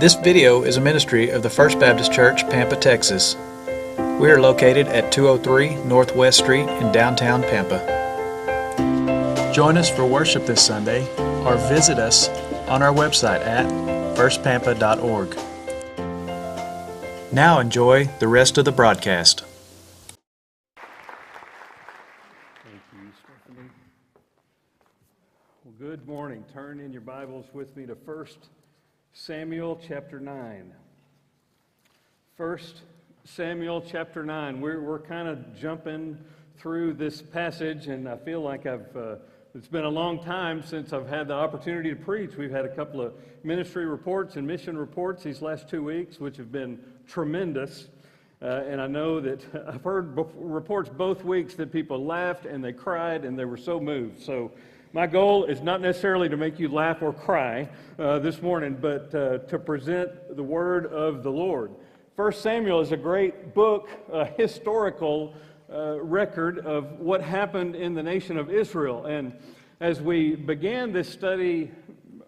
This video is a ministry of the First Baptist Church, Pampa, Texas. We are located at 203 Northwest Street in downtown Pampa. Join us for worship this Sunday or visit us on our website at firstpampa.org. Now enjoy the rest of the broadcast. Thank you, Stephanie. Well, good morning. Turn in your Bibles with me to 1 Samuel chapter 9. 1 Samuel chapter 9. We're kind of jumping through this passage, and I feel like it's been a long time since I've had the opportunity to preach. We've had a couple of ministry reports and mission reports these last 2 weeks, which have been tremendous. And I know that I've heard reports both weeks that people laughed and they cried and they were so moved. So my goal is not necessarily to make you laugh or cry this morning, but to present the word of the Lord. 1 Samuel is a great book, a historical record of what happened in the nation of Israel. And as we began this study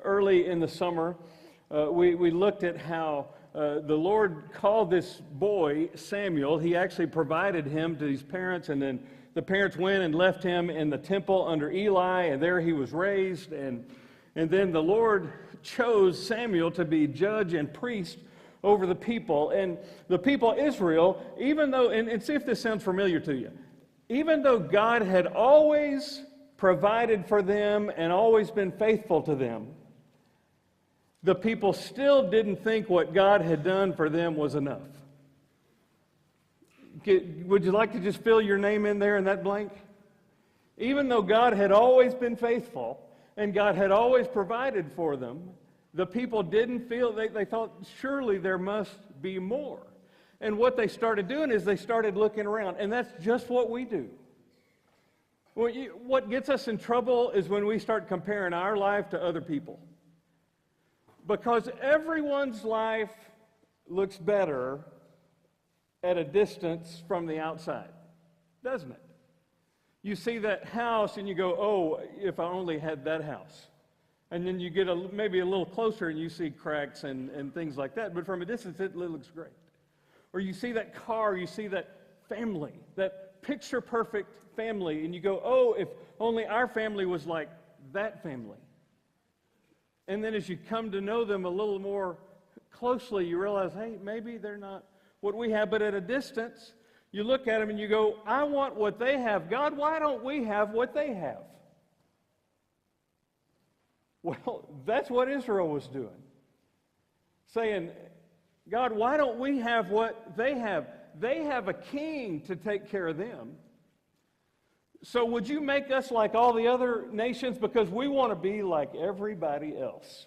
early in the summer, we looked at how the Lord called this boy Samuel. He actually provided him to his parents, and then the parents went and left him in the temple under Eli, and there he was raised. And then the Lord chose Samuel to be judge and priest over the people. And the people Israel, even though, and see if this sounds familiar to you, even though God had always provided for them and always been faithful to them, the people still didn't think what God had done for them was enough. Would you like to just fill your name in there in that blank? Even though God had always been faithful and God had always provided for them, the people didn't feel, they thought surely there must be more. And what they started doing is they started looking around, and that's just what we do. What gets us in trouble is when we start comparing our life to other people. Because everyone's life looks better at a distance from the outside, doesn't it? You see that house and you go, oh, if I only had that house. And then you get maybe a little closer and you see cracks and things like that. But from a distance, it looks great. Or you see that car, you see that family, that picture-perfect family, and you go, oh, if only our family was like that family. And then as you come to know them a little more closely, you realize, hey, maybe they're not what we have. But at a distance, you look at them and you go, I want what they have. God, why don't we have what they have? Well, that's what Israel was doing. Saying, God, why don't we have what they have? They have a king to take care of them. So would you make us like all the other nations, because we want to be like everybody else?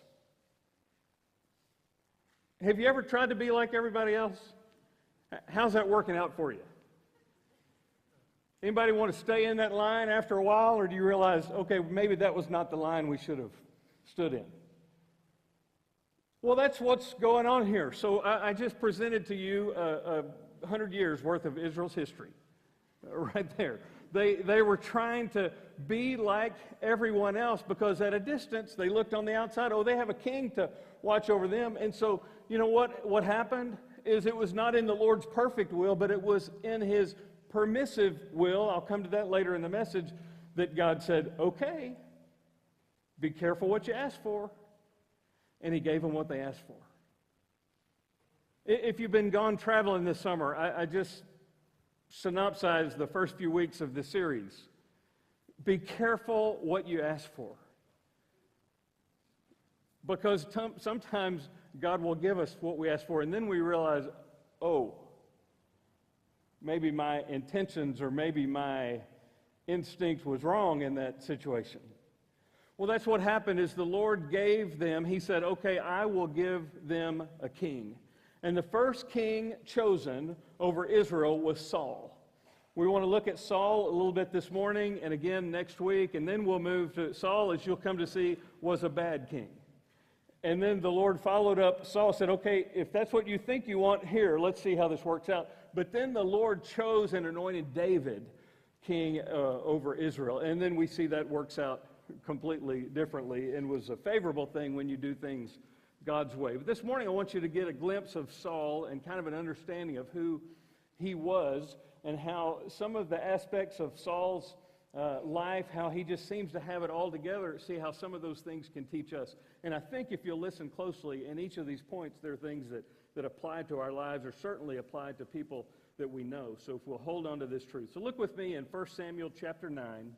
Have you ever tried to be like everybody else? How's that working out for you? Anybody want to stay in that line after a while, or do you realize, okay, maybe that was not the line we should have stood in? Well, that's what's going on here. So I just presented to you 100 years worth of Israel's history right there. They were trying to be like everyone else because at a distance they looked on the outside, oh, they have a king to watch over them. And so, you know what happened is it was not in the Lord's perfect will, but it was in his permissive will. I'll come to that later in the message, that God said, okay, be careful what you ask for. And he gave them what they asked for. If you've been gone traveling this summer, I just synopsize the first few weeks of this series. Be careful what you ask for. Because sometimes God will give us what we ask for, and then we realize, oh, maybe my intentions or maybe my instinct was wrong in that situation. Well, that's what happened is the Lord gave them, he said, okay, I will give them a king. And the first king chosen over Israel was Saul. We want to look at Saul a little bit this morning and again next week, and then we'll move to Saul, as you'll come to see, was a bad king. And then the Lord followed up. Saul said, okay, if that's what you think you want, here, let's see how this works out. But then the Lord chose and anointed David king over Israel. And then we see that works out completely differently and was a favorable thing when you do things God's way. But this morning I want you to get a glimpse of Saul and kind of an understanding of who he was and how some of the aspects of Saul's life, how he just seems to have it all together, see how some of those things can teach us. And I think if you'll listen closely, in each of these points, there are things that apply to our lives or certainly apply to people that we know. So if we'll hold on to this truth. So look with me in 1 Samuel chapter 9.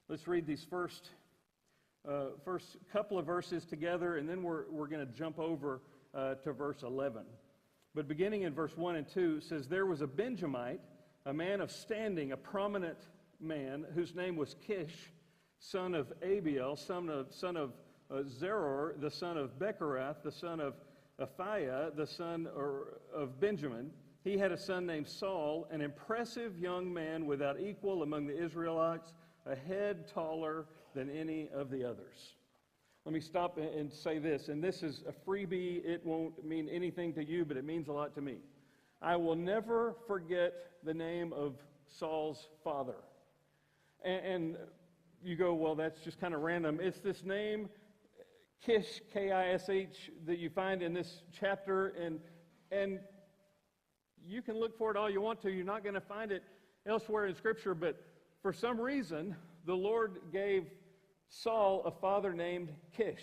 Let's read these first couple of verses together, and then we're going to jump over to verse 11. But beginning in verse 1 and 2, it says, "There was a Benjamite, a man of standing, a prominent man, whose name was Kish, son of Abiel, son of Zeror, the son of Bechorath, the son of Aphiah, the son of Benjamin. He had a son named Saul, an impressive young man without equal among the Israelites, a head taller than any of the others." Let me stop and say this, and this is a freebie. It won't mean anything to you, but it means a lot to me. I will never forget the name of Saul's father. And you go, well, that's just kind of random. It's this name, Kish, K-I-S-H, that you find in this chapter, and you can look for it all you want to. You're not going to find it elsewhere in Scripture, but for some reason, the Lord gave Saul a father named Kish.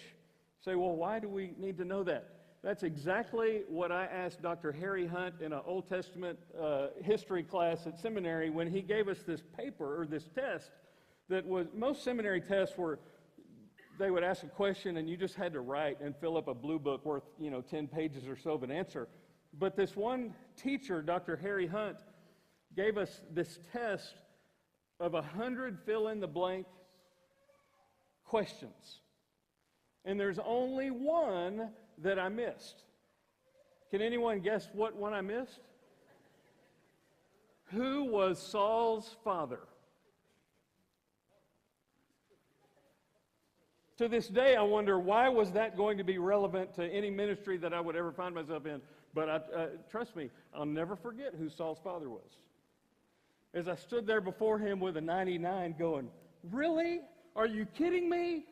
Say, well, why do we need to know that? That's exactly what I asked Dr. Harry Hunt in an Old Testament history class at seminary when he gave us this paper or this test that was, most seminary tests were, they would ask a question and you just had to write and fill up a blue book worth, 10 pages or so of an answer. But this one teacher, Dr. Harry Hunt, gave us this test of 100 fill-in-the-blank questions. And there's only one that I missed. Can anyone guess what one I missed? Who was Saul's father? To this day, I wonder, why was that going to be relevant to any ministry that I would ever find myself in? But trust me, I'll never forget who Saul's father was. As I stood there before him with a 99 going, really? Are you kidding me?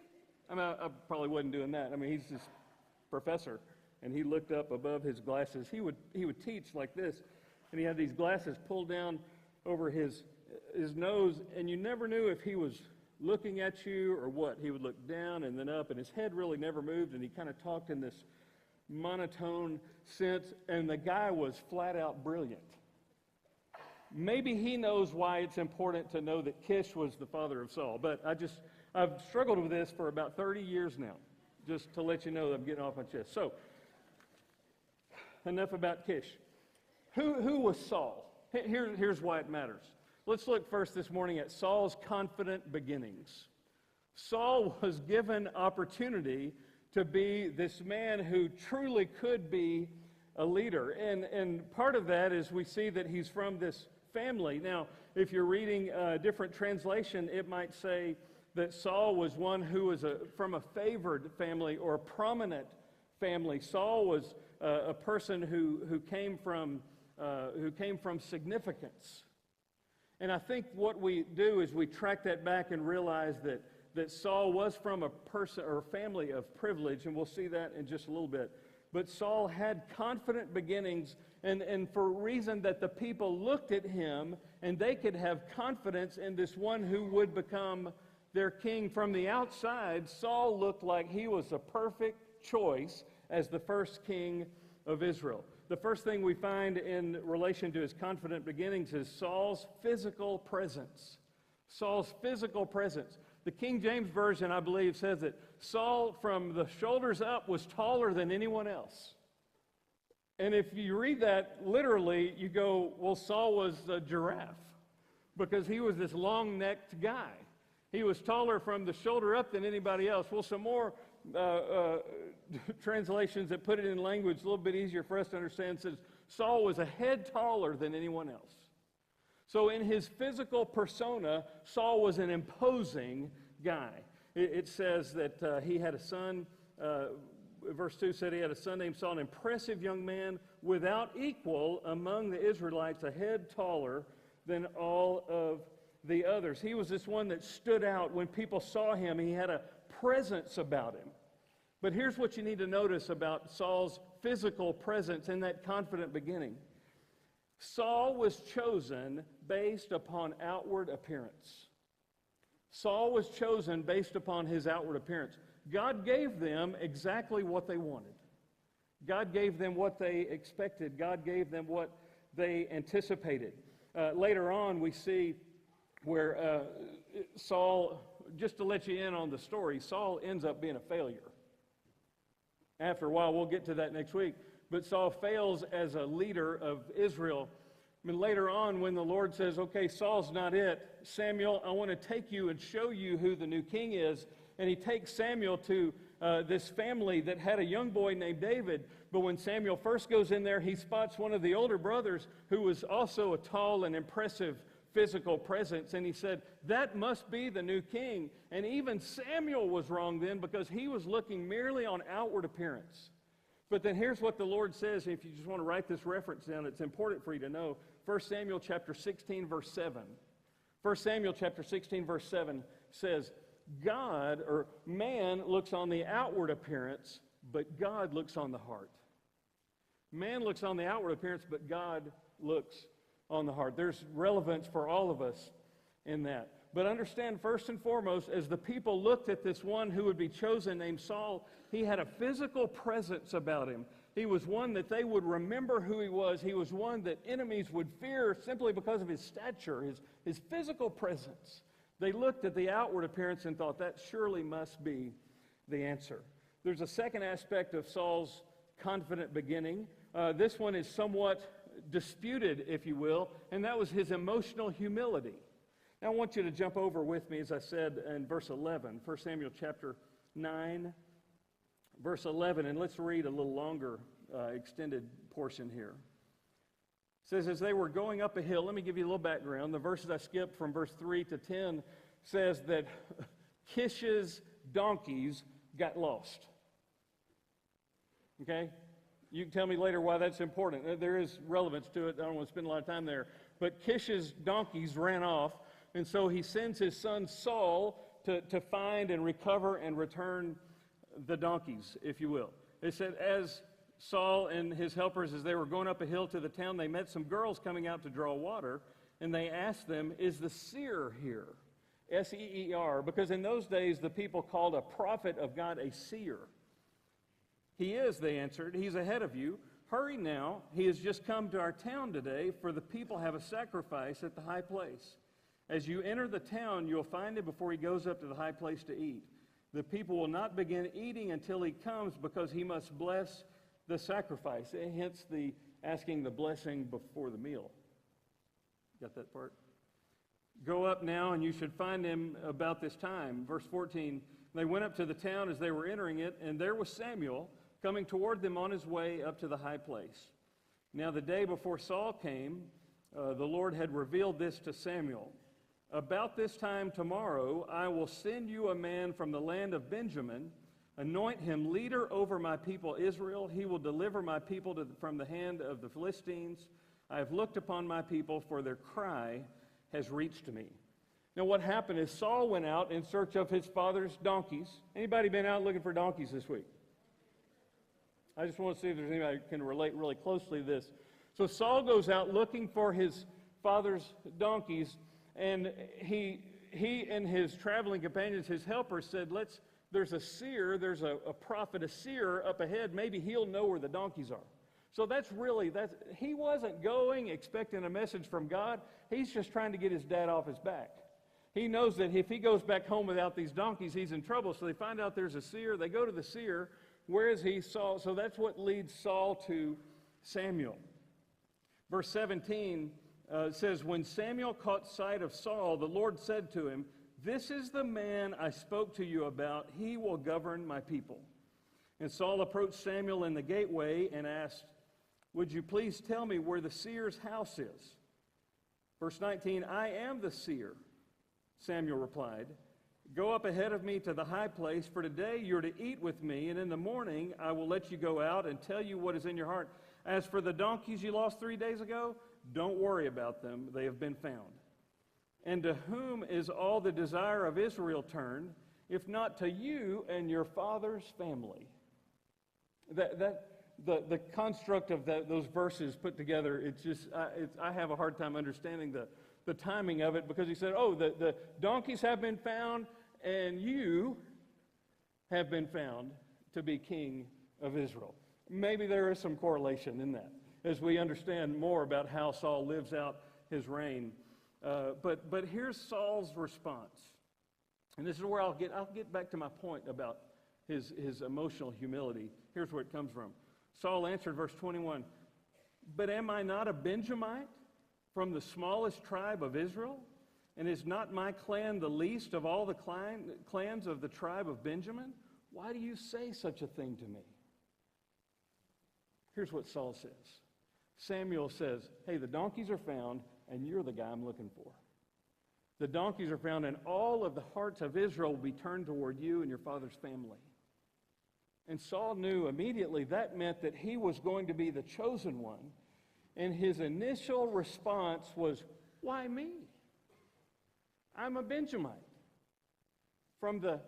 I probably wasn't doing that. He's this professor, and he looked up above his glasses. He would teach like this, and he had these glasses pulled down over his nose, and you never knew if he was looking at you or what. He would look down and then up, and his head really never moved, and he kind of talked in this monotone sense, and the guy was flat out brilliant. Maybe he knows why it's important to know that Kish was the father of Saul, but I've struggled with this for about 30 years now, just to let you know that I'm getting off my chest. So, enough about Kish. Who was Saul? Here's why it matters. Let's look first this morning at Saul's confident beginnings. Saul was given opportunity to be this man who truly could be a leader. And part of that is we see that he's from this family. Now, if you're reading a different translation, it might say that Saul was one who was from a favored family or a prominent family. Saul was a person who came from significance. And I think what we do is we track that back and realize that Saul was from a person or a family of privilege, and we'll see that in just a little bit. But Saul had confident beginnings, and for a reason that the people looked at him and they could have confidence in this one who would become their king. From the outside, Saul looked like he was a perfect choice as the first king of Israel. The first thing we find in relation to his confident beginnings is Saul's physical presence. Saul's physical presence. The King James Version, I believe, says that Saul, from the shoulders up, was taller than anyone else. And if you read that literally, you go, well, Saul was a giraffe, because he was this long-necked guy. He was taller from the shoulder up than anybody else. Well, some more translations that put it in language a little bit easier for us to understand says Saul was a head taller than anyone else. So in his physical persona, Saul was an imposing guy. It says that he had a son, verse 2 said he had a son named Saul, an impressive young man without equal among the Israelites, a head taller than all of the others. He was this one that stood out. When people saw him, he had a presence about him. But here's what you need to notice about Saul's physical presence in that confident beginning. Saul was chosen based upon outward appearance. Saul was chosen based upon his outward appearance. God gave them exactly what they wanted. God gave them what they expected. God gave them what they anticipated. Later on, we see where Saul, just to let you in on the story, Saul ends up being a failure. After a while, we'll get to that next week. But Saul fails as a leader of Israel. I mean, later on, when the Lord says, okay, Saul's not it, Samuel, I want to take you and show you who the new king is. And he takes Samuel to this family that had a young boy named David. But when Samuel first goes in there, he spots one of the older brothers who was also a tall and impressive physical presence. And he said, that must be the new king. And even Samuel was wrong then because he was looking merely on outward appearance. But then here's what the Lord says. If you just want to write this reference down, it's important for you to know. 1 Samuel chapter 16, verse 7. 1 Samuel chapter 16, verse 7 says, God, or man, looks on the outward appearance, but God looks on the heart. Man looks on the outward appearance, but God looks on the heart. There's relevance for all of us in that. But understand, first and foremost, as the people looked at this one who would be chosen named Saul, he had a physical presence about him. He was one that they would remember who he was. He was one that enemies would fear simply because of his stature, his physical presence. They looked at the outward appearance and thought that surely must be the answer. There's a second aspect of Saul's confident beginning. This one is somewhat disputed, if you will, and that was his emotional humility. Now I want you to jump over with me, as I said, in verse 11, 1 Samuel chapter 9, verse 11, and let's read a little longer extended portion here. It says, as they were going up a hill, let me give you a little background. The verses I skipped from verse 3 to 10 says that Kish's donkeys got lost. Okay? You can tell me later why that's important. There is relevance to it. I don't want to spend a lot of time there. But Kish's donkeys ran off, and so he sends his son Saul to find and recover and return the donkeys, if you will. It said, as Saul and his helpers, as they were going up a hill to the town, they met some girls coming out to draw water, and they asked them, is the seer here? S-E-E-R, because in those days the people called a prophet of God a seer. He is, they answered. He's ahead of you. Hurry now. He has just come to our town today, for the people have a sacrifice at the high place. As you enter the town, you'll find him before he goes up to the high place to eat. The people will not begin eating until he comes, because he must bless the sacrifice. Hence the asking the blessing before the meal. Got that part? Go up now, and you should find him about this time. Verse 14, they went up to the town as they were entering it, and there was Samuel coming toward them on his way up to the high place. Now the day before Saul came, the Lord had revealed this to Samuel. About this time tomorrow, I will send you a man from the land of Benjamin. Anoint him leader over my people Israel. He will deliver my people from the hand of the Philistines. I have looked upon my people, for their cry has reached me. Now what happened is Saul went out in search of his father's donkeys. Anybody been out looking for donkeys this week? I just want to see if there's anybody who can relate really closely to this. So Saul goes out looking for his father's donkeys, and he and his traveling companions, his helpers, said, there's a seer, there's a prophet, a seer up ahead. Maybe he'll know where the donkeys are. So he wasn't going expecting a message from God. He's just trying to get his dad off his back. He knows that if he goes back home without these donkeys, he's in trouble. So they find out there's a seer. They go to the seer. Where is he? Saul. So that's what leads Saul to Samuel. Verse 17 says, when Samuel caught sight of Saul, the Lord said to him, this is the man I spoke to you about. He will govern my people. And Saul approached Samuel in the gateway and asked, would you please tell me where the seer's house is? Verse 19, I am the seer, Samuel replied. Go up ahead of me to the high place, for today you're to eat with me, and in the morning I will let you go out and tell you what is in your heart. As for the donkeys you lost 3 days ago, don't worry about them. They have been found. And to whom is all the desire of Israel turned? if not to you and your father's family. The construct of those verses put together, I have a hard time understanding the timing of it, because he said, oh, the donkeys have been found, and you have been found to be king of Israel. Maybe there is some correlation in that, as we understand more about how Saul lives out his reign. But here's Saul's response. And this is where I'll get back to my point about his emotional humility. Here's where it comes from. Saul answered, verse 21, "But am I not a Benjamite from the smallest tribe of Israel? And is not my clan the least of all the clans of the tribe of Benjamin? Why do you say such a thing to me?" Here's what Saul says. Samuel says, hey, the donkeys are found, and you're the guy I'm looking for. The donkeys are found, and all of the hearts of Israel will be turned toward you and your father's family. And Saul knew immediately that meant that he was going to be the chosen one. And his initial response was, why me? I'm a Benjamite from the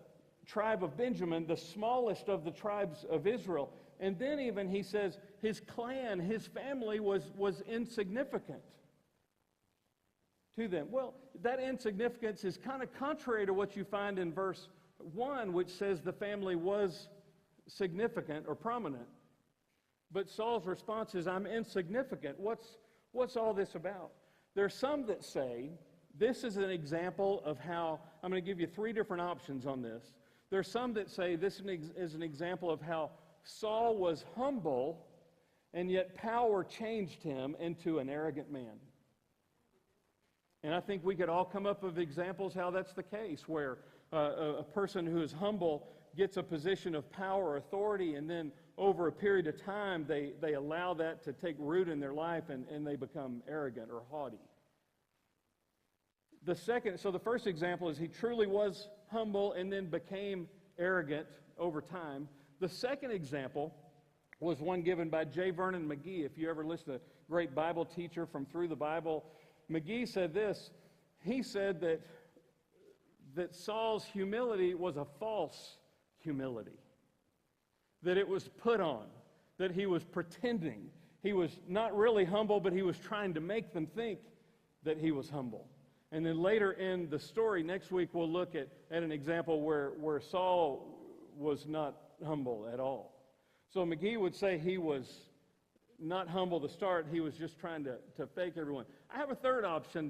tribe of Benjamin, the smallest of the tribes of Israel. And then even he says his clan, his family was insignificant to them. Well, that insignificance is kind of contrary to what you find in verse 1, which says the family was significant or prominent. But Saul's response is, I'm insignificant. What's all this about? There are some that say this is an example of how, I'm going to give you 3 different options on this. There are some that say this is an example of how Saul was humble, and yet power changed him into an arrogant man. And I think we could all come up with examples how that's the case, where a person who is humble gets a position of power or authority, and then over a period of time, they allow that to take root in their life, and they become arrogant or haughty. The first example is he truly was humble and then became arrogant over time. The second example was one given by J. Vernon McGee. If you ever listen to a great Bible teacher from Through the Bible, McGee said this. He said that Saul's humility was a false humility, that it was put on, that he was pretending. He was not really humble, but he was trying to make them think that he was humble. And then later in the story, next week, we'll look at an example where Saul was not humble at all. So McGee would say he was not humble to start. He was just trying to fake everyone. I have a third option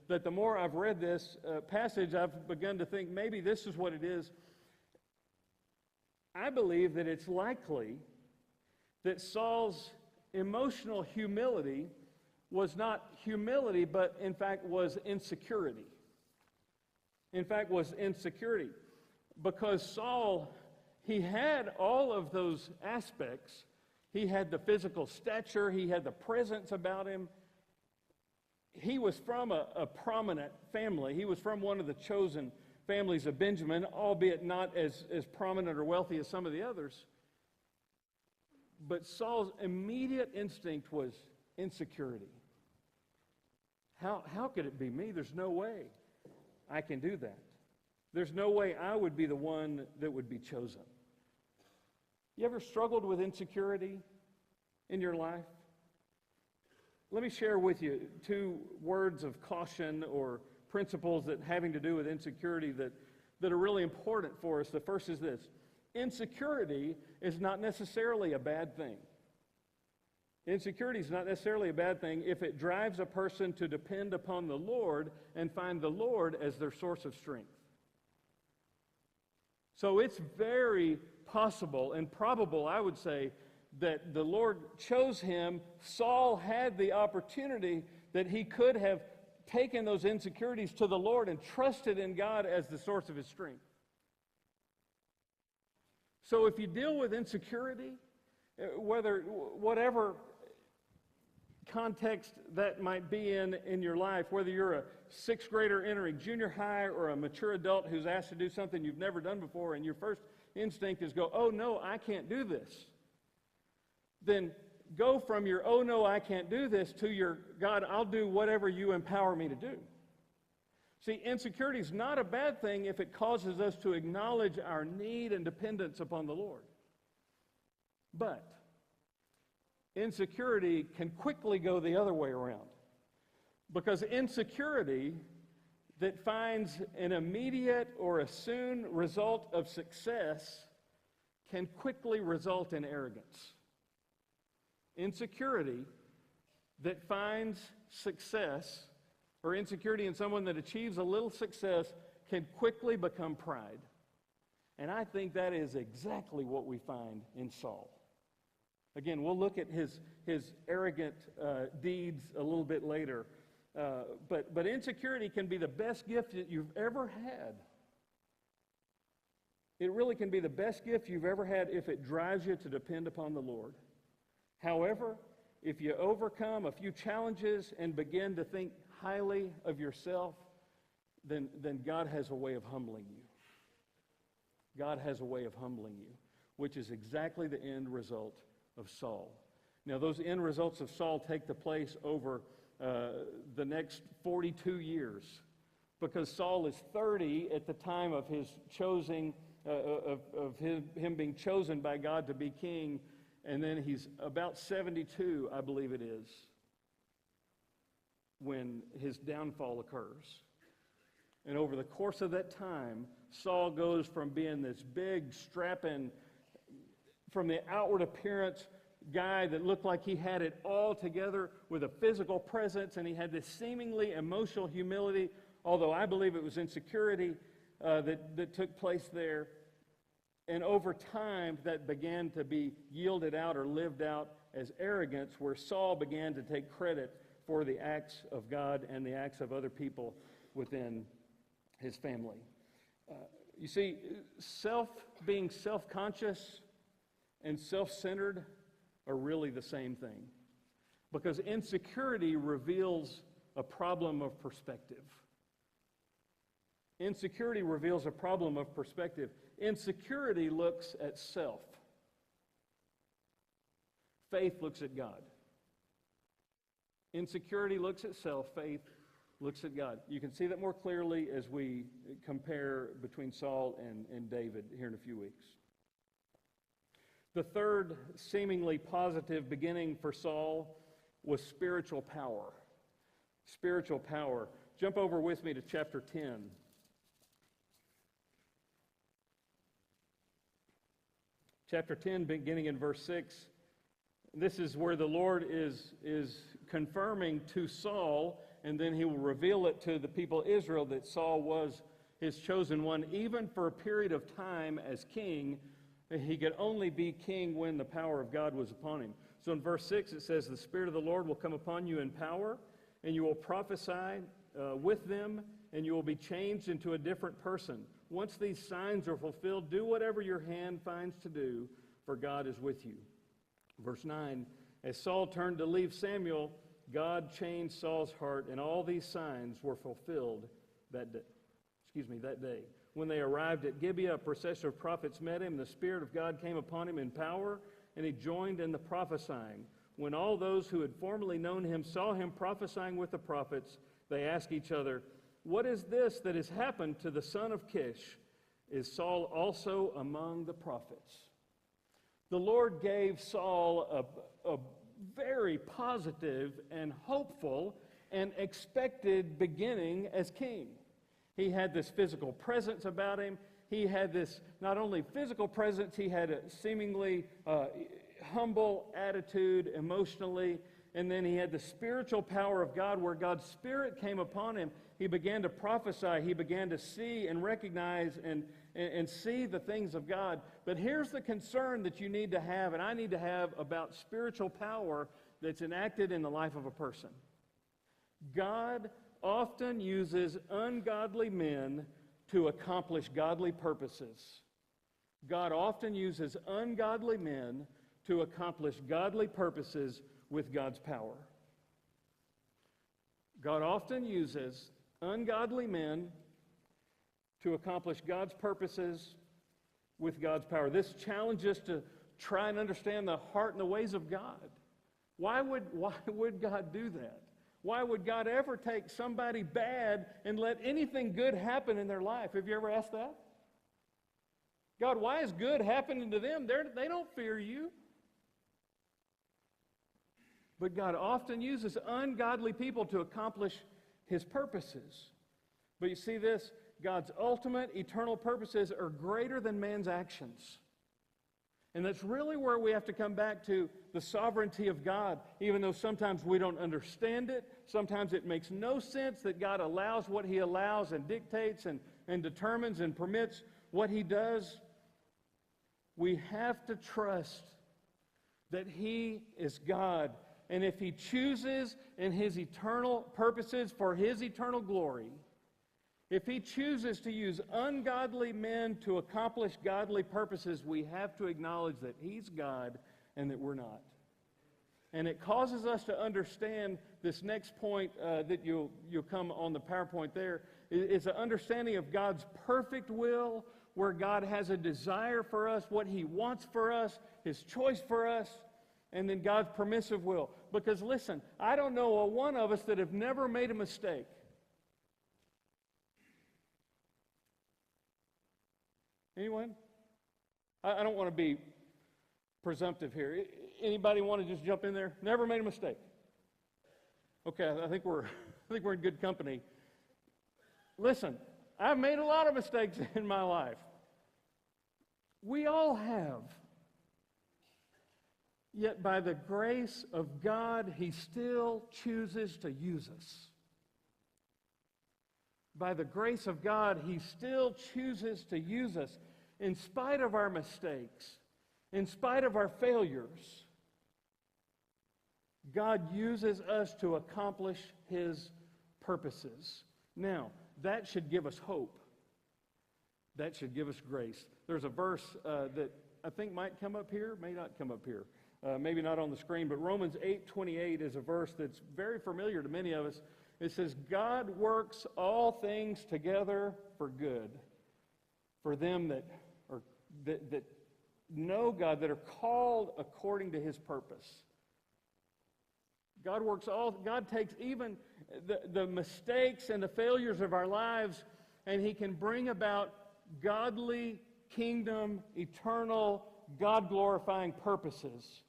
that the more I've read this passage, I've begun to think maybe this is what it is. I believe that it's likely that Saul's emotional humility was not humility, but in fact was insecurity. Because Saul, he had all of those aspects. He had the physical stature, he had the presence about him. He was from a prominent family. He was from one of the chosen families of Benjamin, albeit not as prominent or wealthy as some of the others. But Saul's immediate instinct was insecurity. How could it be me? There's no way I can do that. There's no way I would be the one that would be chosen. You ever struggled with insecurity in your life? Let me share with you 2 words of caution or principles that having to do with insecurity that are really important for us. The first is this: insecurity is not necessarily a bad thing. Insecurity is not necessarily a bad thing if it drives a person to depend upon the Lord and find the Lord as their source of strength. So it's very possible and probable, I would say, that the Lord chose him. Saul had the opportunity that he could have taken those insecurities to the Lord and trusted in God as the source of his strength. So if you deal with insecurity, whatever context that might be in your life, whether you're a 6th grader entering junior high or a mature adult who's asked to do something you've never done before, and your first instinct is go, oh no, I can't do this. Then go from your, oh no, I can't do this, to your, God, I'll do whatever you empower me to do. See, insecurity is not a bad thing if it causes us to acknowledge our need and dependence upon the Lord. But insecurity can quickly go the other way around. Because insecurity that finds an immediate or a soon result of success can quickly result in arrogance. Insecurity that finds success, or insecurity in someone that achieves a little success, can quickly become pride. And I think that is exactly what we find in Saul. Again, we'll look at his arrogant deeds a little bit later. But insecurity can be the best gift that you've ever had. It really can be the best gift you've ever had if it drives you to depend upon the Lord. However, if you overcome a few challenges and begin to think highly of yourself, then God has a way of humbling you. God has a way of humbling you, which is exactly the end result of Saul. Now, those end results of Saul take the place over the next 42 years, because Saul is 30 at the time of his choosing, him being chosen by God to be king, and then he's about 72, I believe it is, when his downfall occurs. And over the course of that time, Saul goes from being this big, strapping, from the outward appearance, guy that looked like he had it all together with a physical presence, and he had this seemingly emotional humility, although I believe it was insecurity that took place there. And over time, that began to be yielded out or lived out as arrogance, where Saul began to take credit for the acts of God and the acts of other people within his family. You see, being self-conscious and self-centered are really the same thing, because insecurity reveals a problem of perspective. Insecurity reveals a problem of perspective. Insecurity looks at self. Faith looks at God. Insecurity looks at self. Faith looks at God. You can see that more clearly as we compare between Saul and David here in a few weeks. The third seemingly positive beginning for Saul was spiritual power. Spiritual power. Jump over with me to chapter 10. Chapter 10, beginning in verse 6. This is where the Lord is confirming to Saul, and then he will reveal it to the people of Israel, that Saul was his chosen one, even for a period of time as king. He could only be king when the power of God was upon him. So in verse 6 it says, "The Spirit of the Lord will come upon you in power, and you will prophesy with them, and you will be changed into a different person. Once these signs are fulfilled, do whatever your hand finds to do, for God is with you." Verse 9, "As Saul turned to leave Samuel, God changed Saul's heart, and all these signs were fulfilled that day. When they arrived at Gibeah, a procession of prophets met him. The Spirit of God came upon him in power, and he joined in the prophesying. When all those who had formerly known him saw him prophesying with the prophets, they asked each other, 'What is this that has happened to the son of Kish? Is Saul also among the prophets?'" The Lord gave Saul a very positive and hopeful and expected beginning as king. He had this physical presence about him. He had this not only physical presence, he had a seemingly humble attitude emotionally, and then he had the spiritual power of God, where God's Spirit came upon him. He began to prophesy. He began to see and recognize and see the things of God. But here's the concern that you need to have, and I need to have, about spiritual power that's enacted in the life of a person. God often uses ungodly men to accomplish godly purposes. God often uses ungodly men to accomplish godly purposes with God's power. God often uses ungodly men to accomplish God's purposes with God's power. This challenges us to try and understand the heart and the ways of God. Why would God do that? Why would God ever take somebody bad and let anything good happen in their life? Have you ever asked that? God, why is good happening to them? They don't fear you. But God often uses ungodly people to accomplish His purposes. But you see this? God's ultimate eternal purposes are greater than man's actions. And that's really where we have to come back to the sovereignty of God, even though sometimes we don't understand it. Sometimes it makes no sense that God allows what He allows and dictates and determines and permits what He does. We have to trust that He is God. And if He chooses in His eternal purposes for His eternal glory, if He chooses to use ungodly men to accomplish godly purposes, we have to acknowledge that He's God and that we're not. And it causes us to understand this next point that you'll come on the PowerPoint there. It's an understanding of God's perfect will, where God has a desire for us, what He wants for us, His choice for us, and then God's permissive will. Because listen, I don't know a one of us that have never made a mistake. Anyone? I don't want to be presumptive here. Anybody want to just jump in there? Never made a mistake. Okay, I think we're in good company. Listen, I've made a lot of mistakes in my life. We all have. Yet by the grace of God, He still chooses to use us. By the grace of God, He still chooses to use us in spite of our mistakes, in spite of our failures. God uses us to accomplish His purposes. Now, that should give us hope. That should give us grace. There's a verse that I think might come up here, may not come up here. Maybe not on the screen, but Romans 8:28 is a verse that's very familiar to many of us. It says, God works all things together for good, for them that know God, that are called according to His purpose. God takes even the mistakes and the failures of our lives, and He can bring about godly, kingdom, eternal, God-glorifying purposes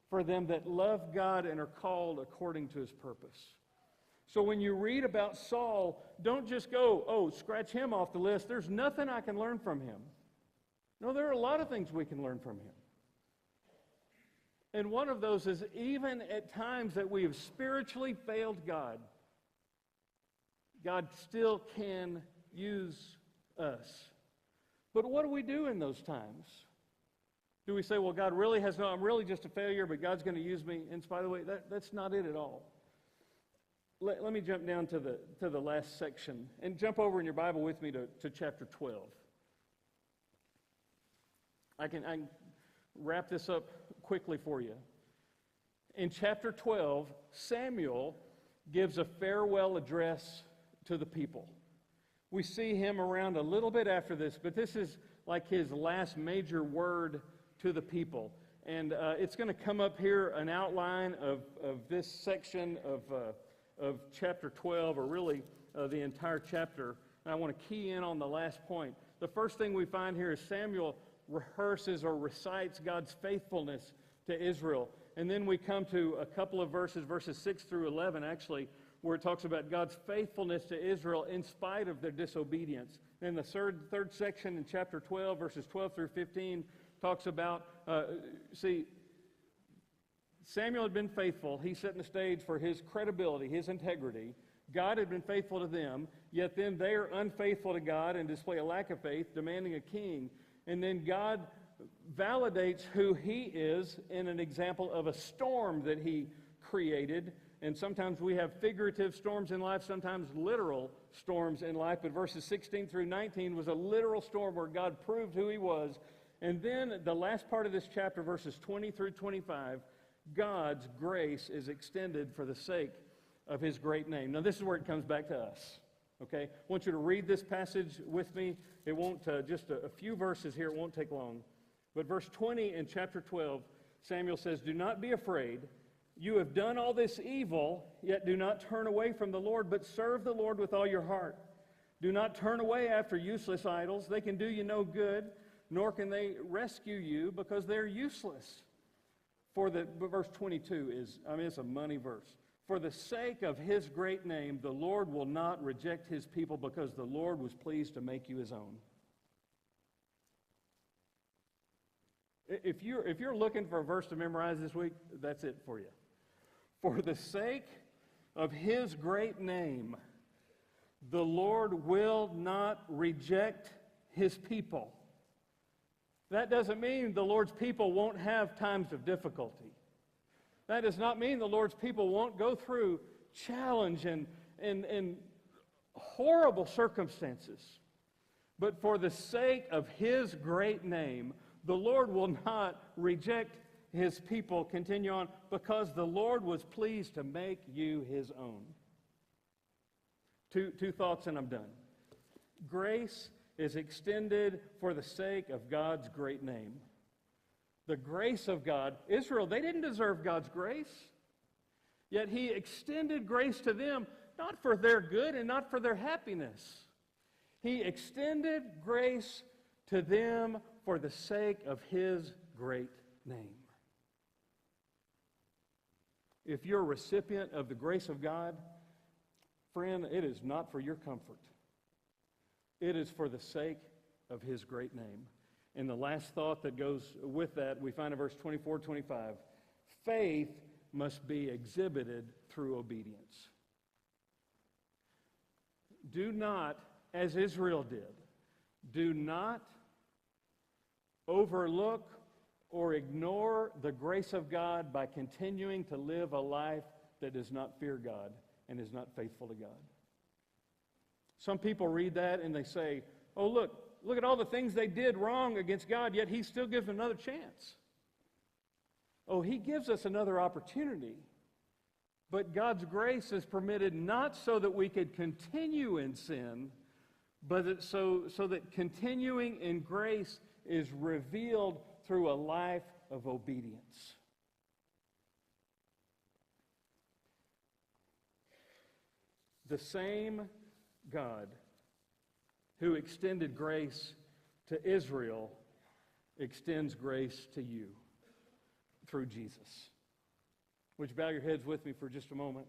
for them that love God and are called according to His purpose. So when you read about Saul, don't just go, oh, scratch him off the list. There's nothing I can learn from him. No, there are a lot of things we can learn from him. And one of those is even at times that we have spiritually failed God, God still can use us. But what do we do in those times? Do we say, well, God really has no, I'm really just a failure, but God's going to use me? And by the way, that's not it at all. Let me jump down to the last section and jump over in your Bible with me to chapter 12. I can wrap this up quickly for you. In chapter 12, Samuel gives a farewell address to the people. We see him around a little bit after this, but this is like his last major word to the people. And it's going to come up here, an outline of this section of chapter 12, or really the entire chapter. And I want to key in on the last point. The first thing we find here is Samuel rehearses or recites God's faithfulness to Israel. And then we come to a couple of verses 6 through 11 actually, where it talks about God's faithfulness to Israel in spite of their disobedience. Then the third section in chapter 12, verses 12 through 15, talks about, Samuel had been faithful. He set the stage for his credibility, his integrity. God had been faithful to them, yet then they are unfaithful to God and display a lack of faith, demanding a king. And then God validates who He is in an example of a storm that He created. And sometimes we have figurative storms in life, sometimes literal storms in life. But verses 16 through 19 was a literal storm where God proved who He was. And then the last part of this chapter, verses 20 through 25, God's grace is extended for the sake of His great name. Now, this is where it comes back to us. Okay? I want you to read this passage with me. It won't, just a few verses here, it won't take long. But verse 20 in chapter 12, Samuel says, "Do not be afraid. You have done all this evil, yet do not turn away from the Lord, but serve the Lord with all your heart. Do not turn away after useless idols. They can do you no good, nor can they rescue you, because they're useless. Verse 22 it's a money verse. For the sake of His great name, the Lord will not reject His people, because the Lord was pleased to make you His own. If you're looking for a verse to memorize this week, that's it for you. For the sake of His great name, the Lord will not reject His people. That doesn't mean the Lord's people won't have times of difficulty. That does not mean the Lord's people won't go through challenge and horrible circumstances. But for the sake of His great name, the Lord will not reject His people. Continue on, because the Lord was pleased to make you His own. Two thoughts and I'm done. Grace is extended for the sake of God's great name. The grace of God. Israel, they didn't deserve God's grace. Yet He extended grace to them, not for their good and not for their happiness. He extended grace to them for the sake of His great name. If you're a recipient of the grace of God, friend, it is not for your comfort. It is for the sake of His great name. And the last thought that goes with that, we find in verse 24, 25. Faith must be exhibited through obedience. Do not, as Israel did, do not overlook or ignore the grace of God by continuing to live a life that does not fear God and is not faithful to God. Some people read that and they say, oh, look at all the things they did wrong against God, yet He still gives them another chance. Oh, He gives us another opportunity. But God's grace is permitted not so that we could continue in sin, but so that continuing in grace is revealed through a life of obedience. The same God who extended grace to Israel extends grace to you through Jesus. Would you bow your heads with me for just a moment?